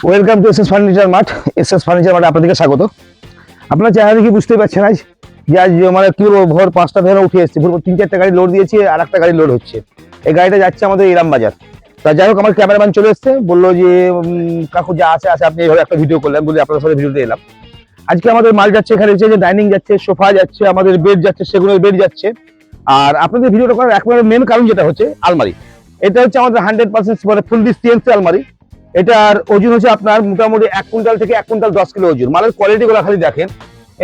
Welcome to SS furniture mart. SS furniture মার্টে আপনাদেরকে স্বাগত। আপনারা চেহারা দেখে বুঝতে পারছেন আজ যে আজ মানে কি বলবো, ভোর 5টা থেকে উঠে এসেছি। ভোর 3-4টা গাড়ি লোড দিয়েছি, আর একটা গাড়ি লোড হচ্ছে। এই গাড়িটা যাচ্ছে আমাদের ইরাম বাজার। তা যাই হোক, আমার ক্যামেরাম্যান চলে এসছে, বললো যে কাকু যা আছে আছে, আপনি এইভাবে একটা ভিডিও করলেন বলে আপনাদের সাথে ভিডিওতে এলাম। আজকে আমাদের মাল যাচ্ছে, এখানে হচ্ছে যে ডাইনিং যাচ্ছে, সোফা যাচ্ছে, আমাদের বেড যাচ্ছে, সেগুলোর বেড যাচ্ছে। আর আপনাদের ভিডিওটা করার একবারে মেন কারণ যেটা হচ্ছে আলমারি। এটা হচ্ছে আমাদের 100% মানে ফুল সিএনসি আলমারি। এটার ওজন হচ্ছে আপনার মোটামুটি 1 কুইন্টাল থেকে 1 কুইন্টাল 10 কিলো ওজন। মালের কোয়ালিটি গুলো খালি দেখেন।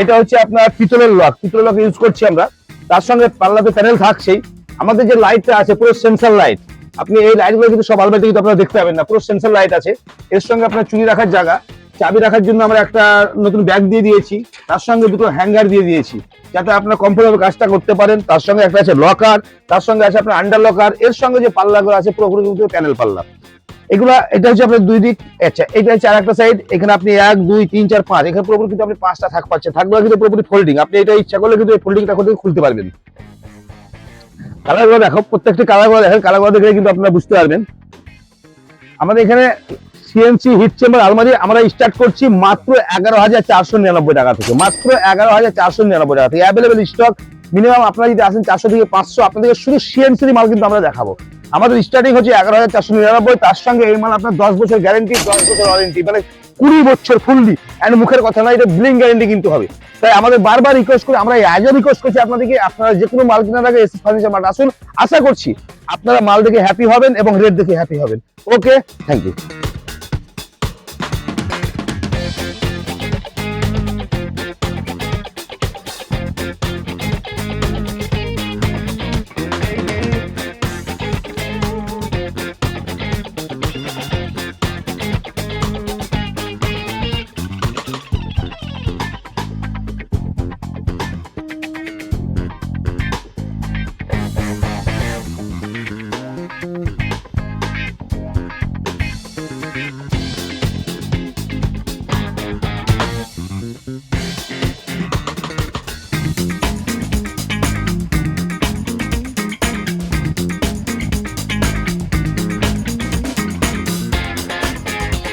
এটা হচ্ছে আপনার পিতলের লক ইউজ করছি আমরা। তার সঙ্গে পাল্লাতে প্যানেল থাকছেই। আমাদের যে লাইটটা আছে পুরো সেন্সর লাইট। আপনি এই লাইটগুলো কিন্তু সব আলমারিতে কিন্তু আপনারা দেখতে পাবেন না, পুরো সেন্সর লাইট আছে। এর সঙ্গে আপনার চুরি রাখার জায়গা, চাবি রাখার জন্য আমরা একটা নতুন ব্যাগ দিয়ে দিয়েছি। তার সঙ্গে দুটো হ্যাঙ্গার দিয়ে দিয়েছি, যাতে আপনারা কমফোর্টেবল কাজটা করতে পারেন। তার সঙ্গে একটা আছে লকার, তার সঙ্গে আছে আপনার আন্ডার লকার। এর সঙ্গে যে পাল্লাগুলো আছে পুরোপুরি কিন্তু প্যানেল পাল্লা এগুলা। এটা হচ্ছে আপনার দুই দিক। আচ্ছা, এটা হচ্ছে আরেকটা সাইড। এখানে আপনি 1 2 3 4 5, এখানে পুরোপুরি কিন্তু আপনি 5টা থাক পাচ্ছেন। থাকবে কিন্তু পুরোপুরি ফোল্ডিং। আপনি এটা ইচ্ছা করলে কিন্তু এই ফোল্ডিংটা করে খুলতে পারবেন। কালারগুলো দেখো, প্রত্যেকটি কালারগুলো দেখেন। কালারগুলো দেখে কিন্তু আপনারা বুঝতে পারবেন। আমাদের এখানে সিএনসি হিট চেম্বার আলমারি আমরা স্টার্ট করছি মাত্র 11,499 টাকা থেকে। মাত্র 11,499 টাকা থেকে অ্যাভেলেবেল স্টক। মিনিমাম আপনারা যদি আসেন 400 থেকে 500, আপনাদের শুধু সিএনসির মাল কিন্তু আমরা দেখাবো। আমাদের স্টার্টিং হচ্ছে 11,499। তার সঙ্গে এই মাল আপনার 10 বছর গ্যারেন্টি, 10 বছর ওয়ারেন্টি, মানে 20 বছর ফুললি। এন্ড মুখের কথা না, এটা ব্লিং গ্যারেন্টি কিন্তু হবে। তাই আমাদের বারবার রিকোয়েস্ট করে, আমরা আজও রিকোয়েস্ট করছি আপনাদেরকে, আপনারা যে কোনো মাল কেনার আগে এসএস ফার্নিচার মার্ট আসুন। আশা করছি আপনারা মাল দেখে হ্যাপি হবেন এবং রেট দেখে হ্যাপি হবেন। ওকে, থ্যাংক ইউ।